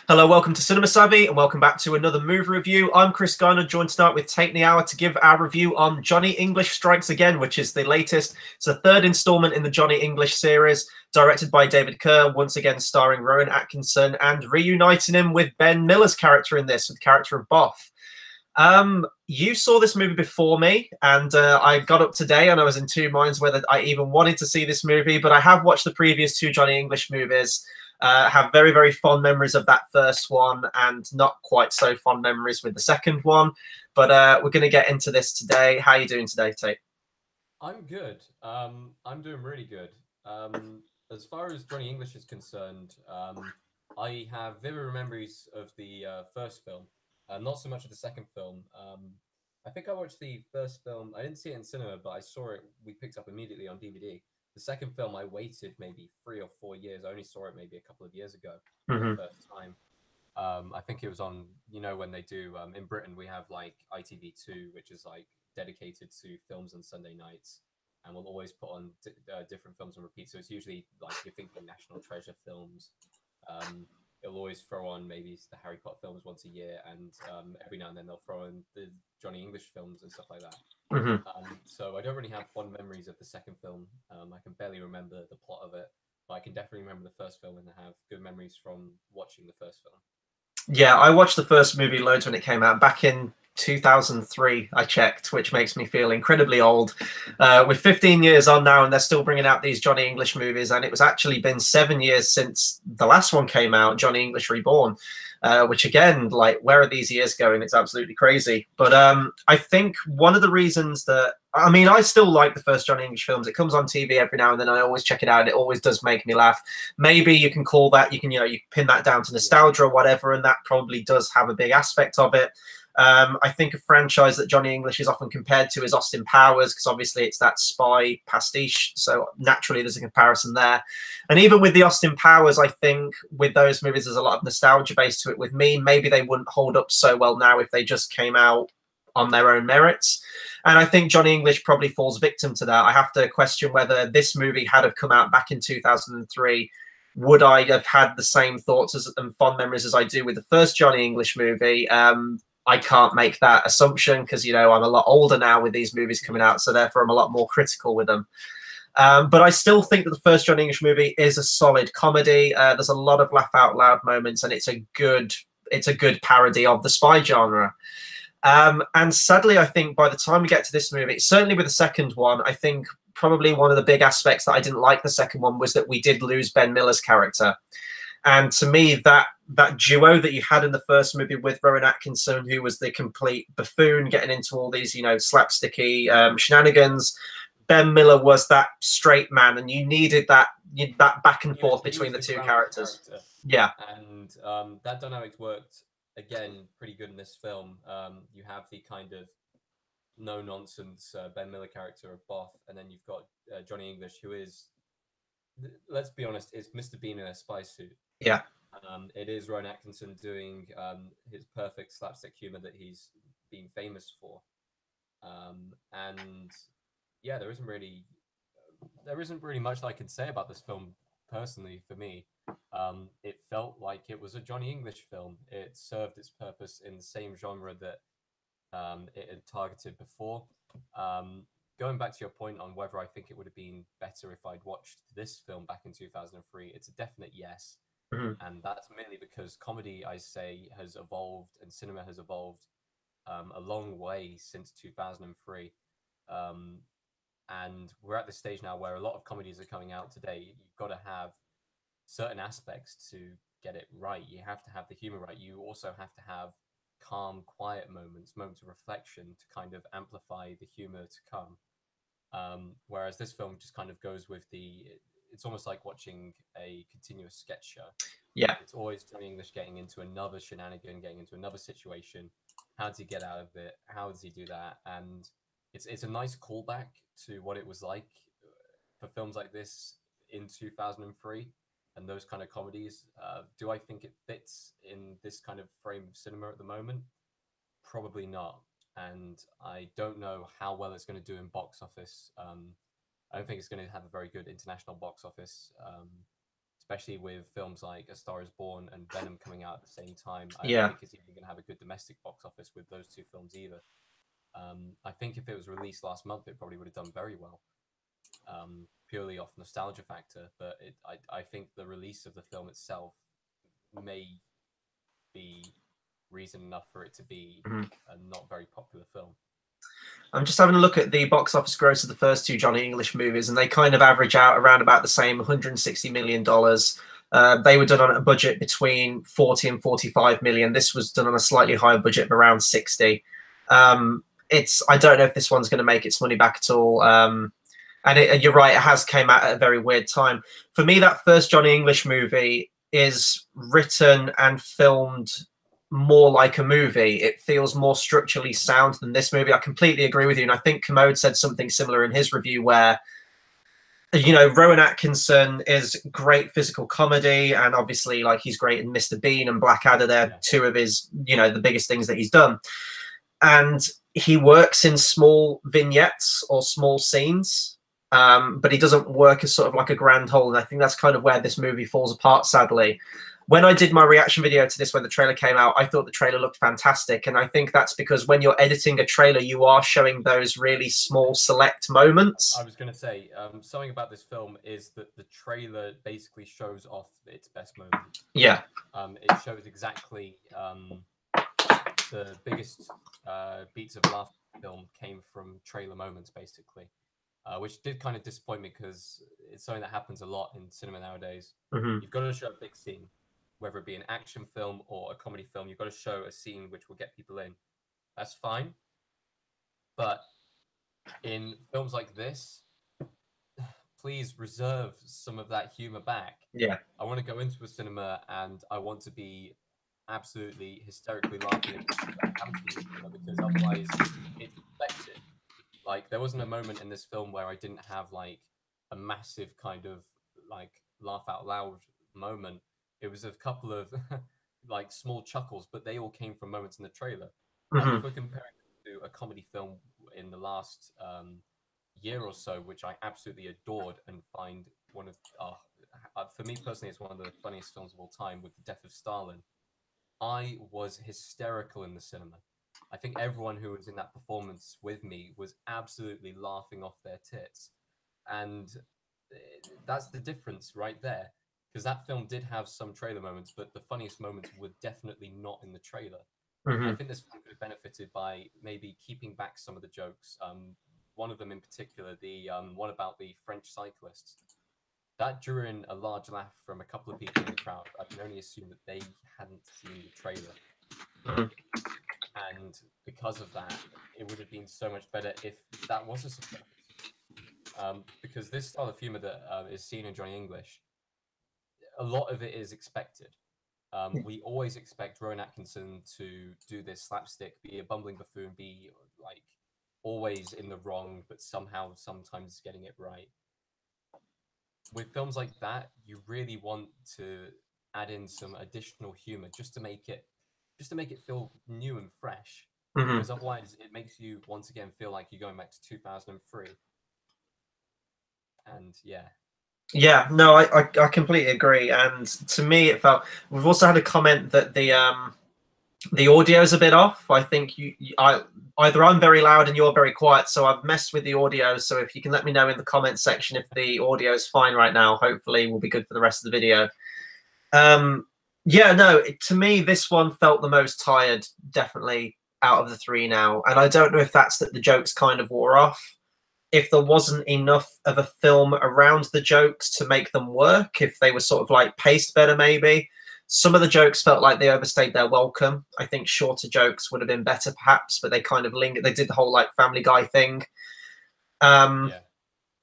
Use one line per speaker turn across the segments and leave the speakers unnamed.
Hello, welcome to Cinema Savvy, and welcome back to another movie review. I'm Chris Garner, joined tonight with Tayte in the Hour to give our review on Johnny English Strikes Again, which is the latest. It's the third installment in the Johnny English series, directed by David Kerr, once again starring Rowan Atkinson, and reuniting him with Ben Miller's character in this, with the character of Boff. You saw this movie before me, and I got up today and I was in two minds whether I even wanted to see this movie, but I have watched the previous two Johnny English movies. Have very, very fond memories of that first one and not quite so fond memories with the second one. But we're going to get into this today. How are you doing today, Tate?
I'm good. I'm doing really good. As far as Johnny English is concerned, I have vivid memories of the first film, not so much of the second film. I think I watched the first film. I didn't see it in cinema, but I saw it. We picked up immediately on DVD. The second film, I waited maybe 3 or 4 years. I only saw it maybe a couple of years ago for the
Mm-hmm.
first time. I think it was on, when they do in Britain, we have like ITV2, which is like dedicated to films on Sunday nights, and we'll always put on different films on repeat. So it's usually like you're thinking National Treasure films. Um, it'll always throw on maybe the Harry Potter films once a year, and every now and then they'll throw in the Johnny English films and stuff like that.
Mm-hmm.
So I don't really have fond memories of the second film. I can barely remember the plot of it, but I can definitely remember the first film and have good memories from watching the first film.
Yeah, I watched the first movie loads when it came out back in 2003. I checked, which makes me feel incredibly old. We're 15 years on now, and they're still bringing out these Johnny English movies. And it was actually been 7 years since the last one came out, Johnny English Reborn. Which again, like, where are these years going? It's absolutely crazy. But I think one of the reasons that I still like the first Johnny English films. It comes on TV every now and then. I always check it out, and it always does make me laugh. Maybe you can call that, you pin that down to
Yeah.
nostalgia or whatever, and that probably does have a big aspect of it. I think a franchise that Johnny English is often compared to is Austin Powers, because obviously it's that spy pastiche, so naturally there's a comparison there. And even with the Austin Powers, I think with those movies there's a lot of nostalgia base to it. With me, maybe they wouldn't hold up so well now if they just came out on their own merits. And I think Johnny English probably falls victim to that. I have to question whether this movie had have come out back in 2003, would I have had the same thoughts and fond memories as I do with the first Johnny English movie? I can't make that assumption because, I'm a lot older now with these movies coming out, so therefore I'm a lot more critical with them. But I still think that the first Johnny English movie is a solid comedy. There's a lot of laugh out loud moments, and it's a good parody of the spy genre. And sadly, I think by the time we get to this movie, certainly with the second one, I think probably one of the big aspects that I didn't like the second one was that we did lose Ben Miller's character. And to me, that duo that you had in the first movie with Rowan Atkinson, who was the complete buffoon, getting into all these, slapsticky shenanigans. Ben Miller was that straight man, and you needed that back and forth
He
between
was
the
the
two
grounded
characters.
character,
Yeah.
and that dynamic worked again pretty good in this film. You have the kind of no nonsense Ben Miller character of Boff, and then you've got Johnny English, who is, let's be honest, is Mr. Bean in a spy suit.
Yeah.
It is Rowan Atkinson doing his perfect slapstick humor that he's been famous for, and yeah, there isn't really much I can say about this film personally for me. It felt like it was a Johnny English film. It served its purpose in the same genre that it had targeted before. Um, Going back to your point on whether I think it would have been better if I'd watched this film back in 2003, it's a definite yes.
Mhm.
And that's mainly because comedy, I say, has evolved and cinema has evolved a long way since 2003. Um, and we're at the stage now where a lot of comedies are coming out today. You've got to have certain aspects to get it right. You have to have the humor right. You also have to have calm, quiet moments of reflection to kind of amplify the humor to come. Whereas this film just kind of goes with it's almost like watching a continuous sketch show.
Yeah.
It's always Johnny English getting into another shenanigan, getting into another situation. How does he get out of it? How does he do that? And it's a nice callback to what it was like for films like this in 2003 and those kind of comedies. Do I think it fits in this kind of frame of cinema at the moment? Probably not. And I don't know how well it's going to do in box office. I don't think it's going to have a very good international box office, especially with films like A Star Is Born and Venom coming out at the same time. I don't
Yeah.
think it's even going to have a good domestic box office with those two films either. I think if it was released last month, it probably would have done very well, purely off nostalgia factor. But I think the release of the film itself may be reason enough for it to be a not very popular film.
I'm just having a look at the box office gross of the first two Johnny English movies, and they kind of average out around about the same $160 million. They were done on a budget between 40 and 45 million. This was done on a slightly higher budget of around 60. I don't know if this one's going to make its money back at all. And you're right, it has came out at a very weird time. For me, that first Johnny English movie is written and filmed more like a movie. It feels more structurally sound than this movie. I completely agree with you. And I think Commode said something similar in his review where, you know, Rowan Atkinson is great physical comedy, and obviously like he's great in Mr. Bean and Blackadder. They're two of his, you know, the biggest things that he's done. And he works in small vignettes or small scenes, but he doesn't work as sort of like a grand whole. And I think that's kind of where this movie falls apart, sadly. When I did my reaction video to this, when the trailer came out, I thought the trailer looked fantastic. And I think that's because when you're editing a trailer, you are showing those really small, select moments.
I was going to say, something about this film is that the trailer basically shows off its best moments.
Yeah.
It shows exactly the biggest beats of laughter in the film came from trailer moments, basically, which did kind of disappoint me because it's something that happens a lot in cinema nowadays. You've got to show a big scene. Whether it be an action film or a comedy film, you've got to show a scene which will get people in. That's fine. But in films like this, please reserve some of that humor back.
Yeah.
I want to go into a cinema and I want to be absolutely hysterically laughing at people that haven't seen the cinema, because otherwise it's expected. Like, there wasn't a moment in this film where I didn't have like a massive kind of like laugh out loud moment. It was a couple of like small chuckles, but they all came from moments in the trailer. And if we're comparing it to a comedy film in the last year or so, which I absolutely adored and find one of, for me personally, it's one of the funniest films of all time, with The Death of Stalin. I was hysterical in the cinema. I think everyone who was in that performance with me was absolutely laughing off their tits. And that's the difference right there. Because that film did have some trailer moments, but the funniest moments were definitely not in the trailer. I think this film could have benefited by maybe keeping back some of the jokes. One of them in particular, the one about the French cyclists, that drew in a large laugh from a couple of people in the crowd. I can only assume that they hadn't seen the trailer. And because of that, it would have been so much better if that was a surprise. Because this style of humor that is seen in Johnny English, a lot of it is expected. We always expect Rowan Atkinson to do this slapstick, be a bumbling buffoon, be like always in the wrong, but somehow sometimes getting it right. With films like that, you really want to add in some additional humor just to make it feel new and fresh. Because otherwise it makes you once again feel like you're going back to 2003. And
yeah, no, I completely agree. And to me, it felt, we've also had a comment that the audio is a bit off. I think either I'm very loud and you're very quiet, so I've messed with the audio. So if you can let me know in the comment section if the audio is fine right now, hopefully we'll be good for the rest of the video. Yeah, no, to me, this one felt the most tired, definitely, out of the three now. And I don't know if that's that the jokes kind of wore off, if there wasn't enough of a film around the jokes to make them work, if they were sort of like paced better, maybe. Some of the jokes felt like they overstayed their welcome. I think shorter jokes would have been better, perhaps, but they kind of lingered. They did the whole like Family Guy thing.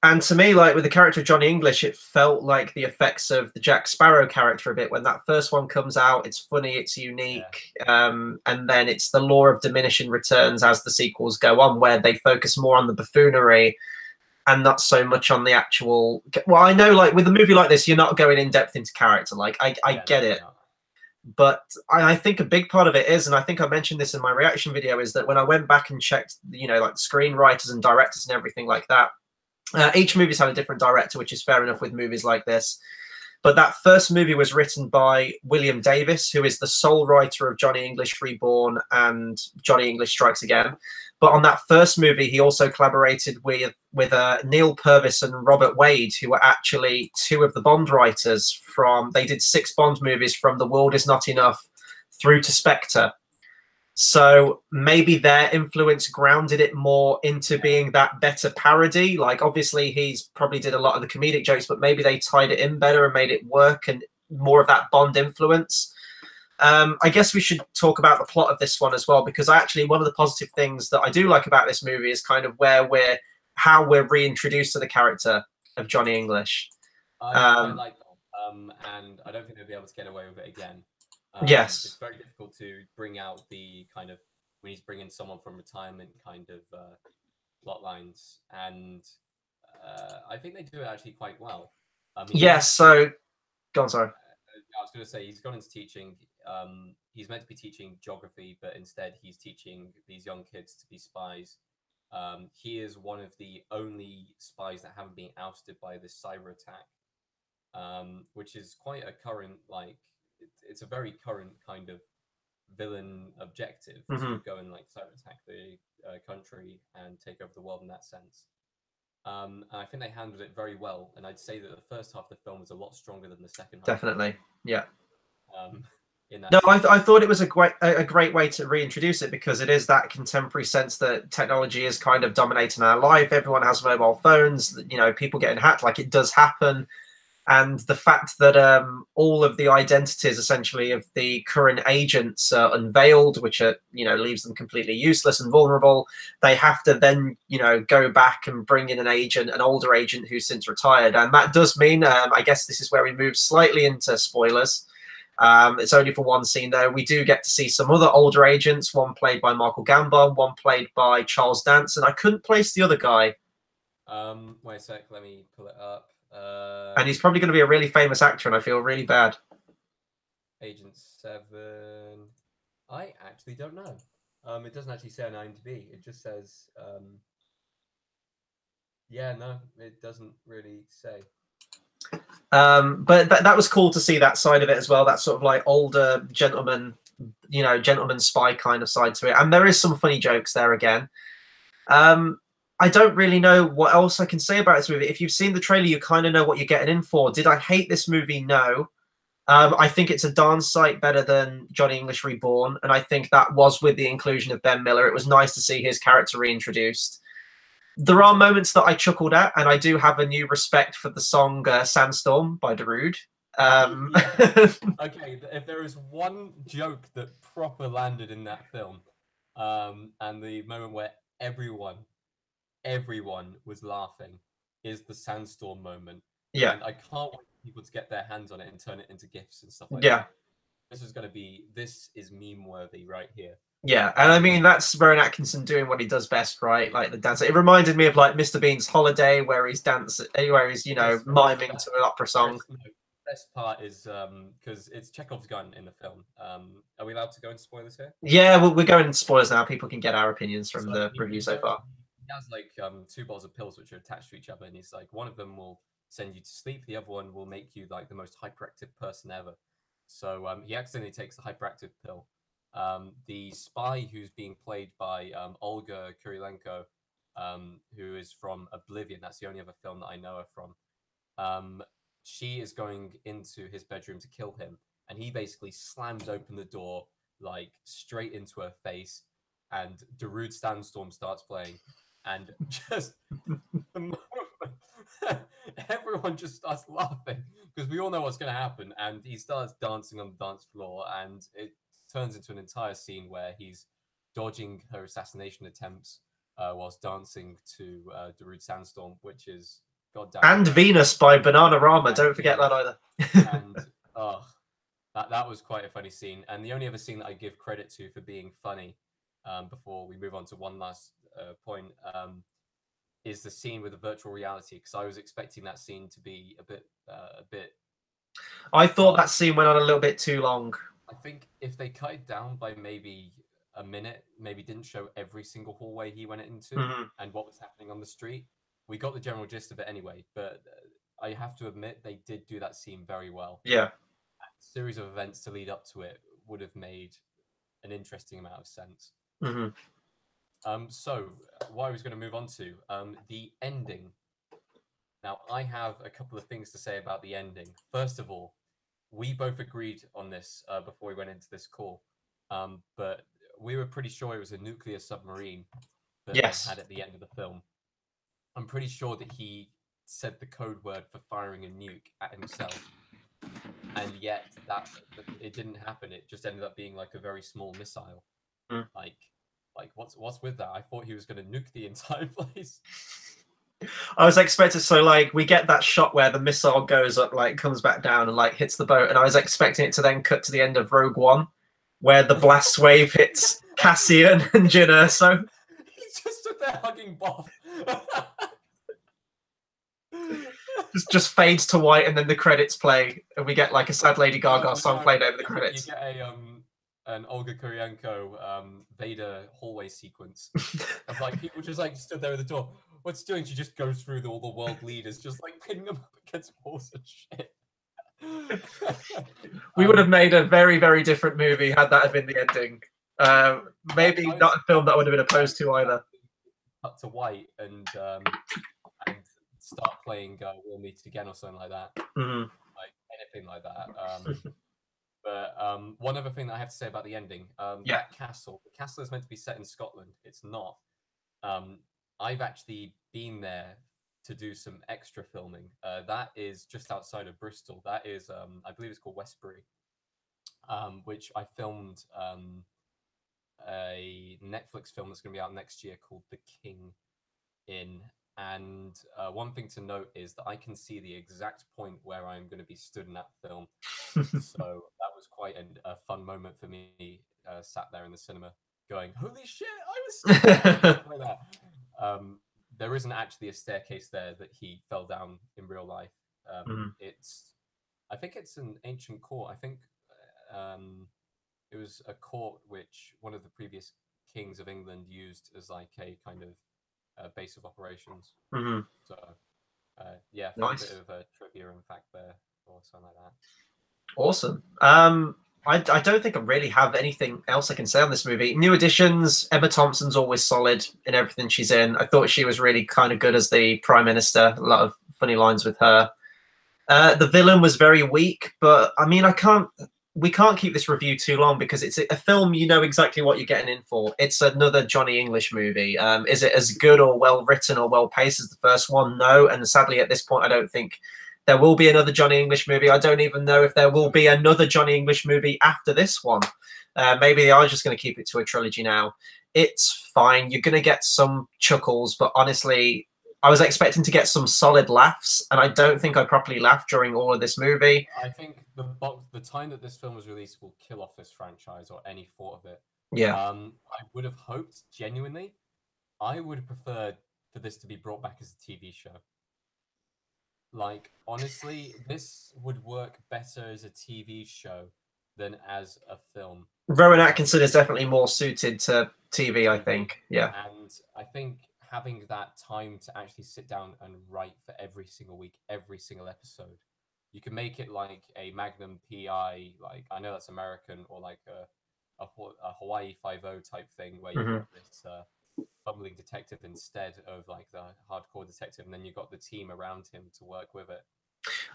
And to me, like with the character of Johnny English, it felt like the effects of the Jack Sparrow character a bit. When that first one comes out, it's funny, it's unique. And then it's the law of diminishing returns as the sequels go on, where they focus more on the buffoonery and not so much on the actual. Well, I know, like with a movie like this, you're not going in depth into character. Like I get it. But I think a big part of it is, and I think I mentioned this in my reaction video, is that when I went back and checked, you know, like screenwriters and directors and everything like that, each movie's had a different director, which is fair enough with movies like this. But that first movie was written by William Davis, who is the sole writer of Johnny English Reborn and Johnny English Strikes Again. But on that first movie, he also collaborated with Neil Purvis and Robert Wade, who were actually two of the Bond writers from. They did 6 Bond movies from The World Is Not Enough through to Spectre. So maybe their influence grounded it more into being that better parody. Like, obviously, he's probably did a lot of the comedic jokes, but maybe they tied it in better and made it work, and more of that Bond influence. I guess we should talk about the plot of this one as well, because actually one of the positive things that I do like about this movie is kind of how we're reintroduced to the character of Johnny English.
I quite like that, and I don't think they'll be able to get away with it again.
Yes.
It's very difficult to bring out the kind of when he's bringing someone from retirement kind of plot lines, and I think they do it actually quite well. I mean,
Yes. So, go on. Sorry.
I was going to say he's gone into teaching. He's meant to be teaching geography, but instead he's teaching these young kids to be spies. He is one of the only spies that haven't been ousted by this cyber attack, which is quite a current, like, it's a very current kind of villain objective to go and like cyber attack the country and take over the world in that sense. And I think they handled it very well. And I'd say that the first half of the film was a lot stronger than the second half.
Definitely, yeah.
In that
no, I thought it was a great way to reintroduce it, because it is that contemporary sense that technology is kind of dominating our life. Everyone has mobile phones. You know, people getting hacked, like, it does happen. And the fact that all of the identities essentially of the current agents are unveiled, which are, leaves them completely useless and vulnerable. They have to then, go back and bring in an older agent who's since retired. And that does mean, I guess this is where we move slightly into spoilers. It's only for one scene, though. We do get to see some other older agents, one played by Michael Gambon, one played by Charles Dance, and I couldn't place the other guy.
Wait a sec, let me pull it up.
And he's probably going to be a really famous actor, and I feel really bad.
Agent 7. I actually don't know. It doesn't actually say on IMDb. It just says, yeah, no, it doesn't really say.
But that was cool to see that side of it as well. That sort of like older gentleman, gentleman spy kind of side to it. And there is some funny jokes there again. I don't really know what else I can say about this movie. If you've seen the trailer, you kind of know what you're getting in for. Did I hate this movie? No. I think it's a darn sight better than Johnny English Reborn, and I think that was with the inclusion of Ben Miller. It was nice to see his character reintroduced. There are moments that I chuckled at, and I do have a new respect for the song Sandstorm by Darude.
Okay, if there is one joke that proper landed in that film, and the moment where everyone was laughing, is the Sandstorm moment.
Yeah.
And I can't wait for people to get their hands on it and turn it into GIFs and stuff like
that.
This is meme worthy right here.
Yeah, and I mean, that's Rowan Atkinson doing what he does best, right? Like the dance. It reminded me of like Mr. Bean's Holiday, where he's miming to an opera song.
Best part is because it's Chekhov's gun in the film. Are we allowed to go into spoilers here?
Yeah, we're going into spoilers now. People can get our opinions from the review so far.
He has like 2 bottles of pills which are attached to each other, and he's like, one of them will send you to sleep, the other one will make you like the most hyperactive person ever. So he accidentally takes the hyperactive pill. The spy who's being played by Olga Kurilenko, who is from Oblivion, that's the only other film that I know her from. She is going into his bedroom to kill him, and he basically slams open the door like straight into her face, and Darude Sandstorm starts playing, and just the moment everyone just starts laughing because we all know what's going to happen, and he starts dancing on the dance floor, and it turns into an entire scene where he's dodging her assassination attempts whilst dancing to Darude Sandstorm, which is goddamn.
And Venus by Bananarama. Don't forget that either.
And that was quite a funny scene. And the only other scene that I give credit to for being funny, before we move on to one last point, is the scene with the virtual reality, because I was expecting that scene to be a bit.
I thought that scene went on a little bit too long.
I think if they cut it down by maybe a minute, maybe didn't show every single hallway he went into and what was happening on the street, we got the general gist of it anyway. But I have to admit they did do that scene very well.
Yeah.
A series of events to lead up to it would have made an interesting amount of sense.
Mm-hmm.
So what I was going to move on to, the ending. Now, I have a couple of things to say about the ending. First of all, we both agreed on this before we went into this call, but we were pretty sure it was a nuclear submarine that they
Yes.
had at the end of the film. I'm pretty sure that he said the code word for firing a nuke at himself, and yet that it didn't happen. It just ended up being like a very small missile.
Mm.
Like what's with that? I thought he was going to nuke the entire place.
I was expecting, so like we get that shot where the missile goes up, like comes back down and like hits the boat, and I was expecting it to then cut to the end of Rogue One, where the blast wave hits Cassian and Jyn Erso.
He just stood there hugging Bob.
just fades to white, and then the credits play, and we get like a sad Lady Gaga song played over the credits.
You get an Olga Kurylenko Vader hallway sequence of like people just like stood there at the door. What's she doing? She just goes through all the world leaders, just like pinning them up against walls and shit.
We would have made a very, very different movie had that have been the ending. Maybe not a film that I would have been opposed to either.
Cut to white and start playing We'll Meet Again or something like that.
Mm-hmm.
Like anything like that. But one other thing that I have to say about the ending, that castle, the castle is meant to be set in Scotland. It's not. I've actually been there to do some extra filming. That is just outside of Bristol. That is, I believe it's called Westbury, which I filmed a Netflix film that's going to be out next year called The King in. And one thing to note is that I can see the exact point where I'm going to be stood in that film. So that was quite a fun moment for me, sat there in the cinema going, holy shit, I was stood like that. There isn't actually a staircase there that he fell down in real life. I think it's an ancient court. I think it was a court which one of the previous kings of England used as like a kind of base of operations. So yeah, nice. A bit of a trivia and fact there or something like that.
Awesome. I don't think I really have anything else I can say on this movie. New additions, Emma Thompson's always solid in everything she's in. I thought she was really kind of good as the Prime Minister. A lot of funny lines with her. The villain was very weak, but I mean, we can't keep this review too long because it's a film you know exactly what you're getting in for. It's another Johnny English movie. Is it as good or well written or well paced as the first one? No, and sadly at this point I don't think there will be another Johnny English movie. I don't even know if there will be another Johnny English movie after this one. Maybe they are just going to keep it to a trilogy now. It's fine. You're going to get some chuckles, but honestly, I was expecting to get some solid laughs, and I don't think I properly laughed during all of this movie.
I think the time that this film was released will kill off this franchise or any thought of it.
Yeah.
I would have hoped, genuinely, I would have preferred for this to be brought back as a TV show. Like, honestly, this would work better as a TV show than as a film.
Rowan Atkinson is definitely more suited to TV, I think. Yeah.
And I think having that time to actually sit down and write for every single week, every single episode, you can make it like a Magnum PI, like, I know that's American, or like a Hawaii Five-0 type thing where you've got this bumbling detective instead of like the hardcore detective, and then you've got the team around him to work with it.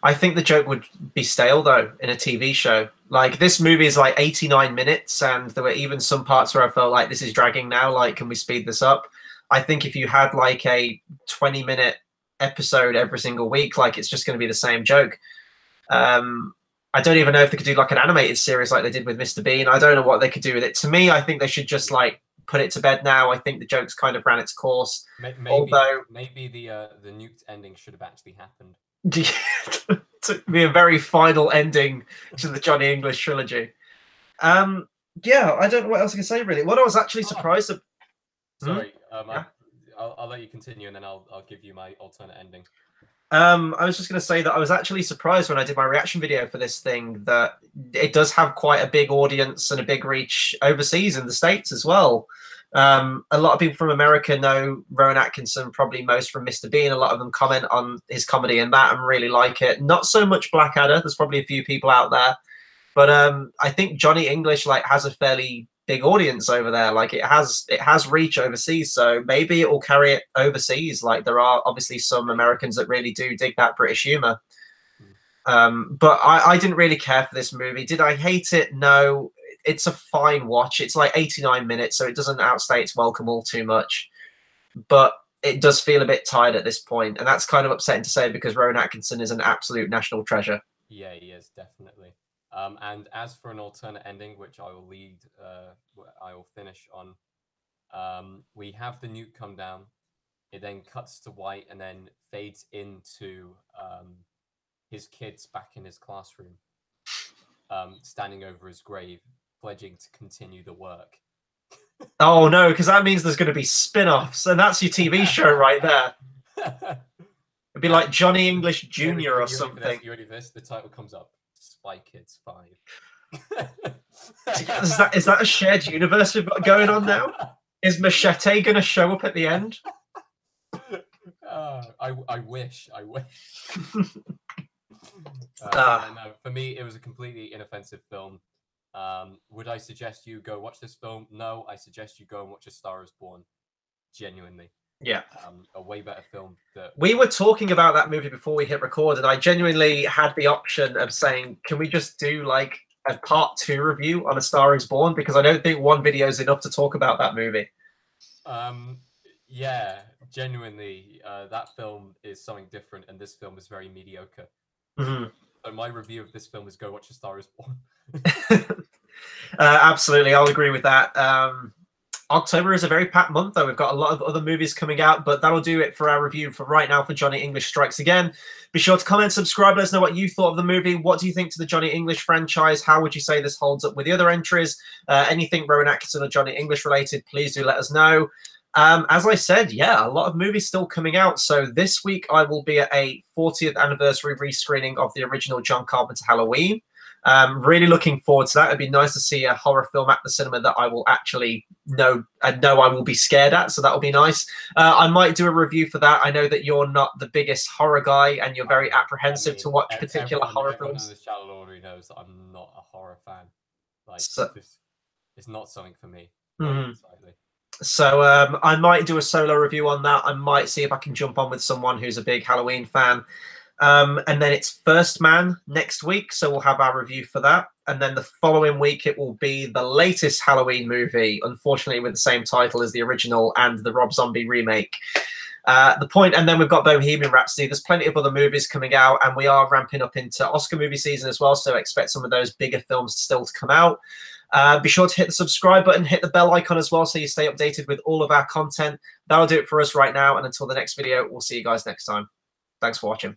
I think the joke would be stale though in a TV show. Like, this movie is like 89 minutes, and there were even some parts where I felt like this is dragging now. Like, can we speed this up? I think if you had like a 20-minute episode every single week, like, it's just going to be the same joke. I don't even know if they could do like an animated series like they did with Mr. Bean. I don't know what they could do with it. To me, I think they should just like put it to bed now. I think the joke's kind of ran its course.
Maybe the nuked ending should have actually happened.
To be a very final ending to the Johnny English trilogy. Yeah, I don't know what else I can say really. What I was actually surprised at.
Sorry, I'll let you continue, and then I'll give you my alternate ending.
I was just going to say that I was actually surprised when I did my reaction video for this thing that it does have quite a big audience and a big reach overseas in the States as well. A lot of people from America know Rowan Atkinson probably most from Mr. Bean. A lot of them comment on his comedy in that and really like it. Not so much Blackadder. There's probably a few people out there, but I think Johnny English like has a fairly big audience over there. Like it has reach overseas, so maybe it will carry it overseas. Like there are obviously some Americans that really do dig that British humor. But I didn't really care for this movie. Did I hate it? No. It's a fine watch. It's like 89 minutes, so it doesn't outstay its welcome all too much. But it does feel a bit tired at this point, and that's kind of upsetting to say because Rowan Atkinson is an absolute national treasure.
Yeah, he is, definitely. And as for an alternate ending, which I will finish on, we have the nuke come down. It then cuts to white and then fades into his kids back in his classroom, standing over his grave, pledging to continue the work.
Oh no, because that means there's going to be spin-offs, and that's your TV show right there. It'd be like Johnny English Jr. or something.
You ready for this? The title comes up: Spy Kids 5.
Is that a shared universe we've got going on now? Is Machete going to show up at the end?
I wish. No, for me, it was a completely inoffensive film. Would I suggest you go watch this film? No, I suggest you go and watch A Star Is Born. Genuinely.
Yeah.
A way better film.
We were talking about that movie before we hit record, and I genuinely had the option of saying, can we just do like a part 2 review on A Star Is Born? Because I don't think one video is enough to talk about that movie.
Yeah, genuinely, that film is something different, and this film is very mediocre.
Mm-hmm.
So my review of this film is go watch A Star Is Born.
Absolutely, I'll agree with that. October is a very packed month, though. We've got a lot of other movies coming out, but that'll do it for our review for right now for Johnny English Strikes Again. Be sure to comment, subscribe, let us know what you thought of the movie. What do you think to the Johnny English franchise? How would you say this holds up with the other entries? Anything Rowan Atkinson or Johnny English related, please do let us know. As I said, yeah, a lot of movies still coming out. So this week I will be at a 40th anniversary rescreening of the original John Carpenter Halloween. Really looking forward to that. It'd be nice to see a horror film at the cinema that I will actually know I will be scared at. So that'll be nice. I might do a review for that. I know that you're not the biggest horror guy and you're very apprehensive to watch particular horror films.
On this channel already knows that I'm not a horror fan. Like, it's not something for me.
So I might do a solo review on that. I might see if I can jump on with someone who's a big Halloween fan. And then it's First Man next week, so we'll have our review for that. And then the following week, it will be the latest Halloween movie, unfortunately with the same title as the original and the Rob Zombie remake. And then we've got Bohemian Rhapsody. There's plenty of other movies coming out, and we are ramping up into Oscar movie season as well, so expect some of those bigger films still to come out. Be sure to hit the subscribe button, hit the bell icon as well, so you stay updated with all of our content. That'll do it for us right now, and until the next video, we'll see you guys next time. Thanks for watching.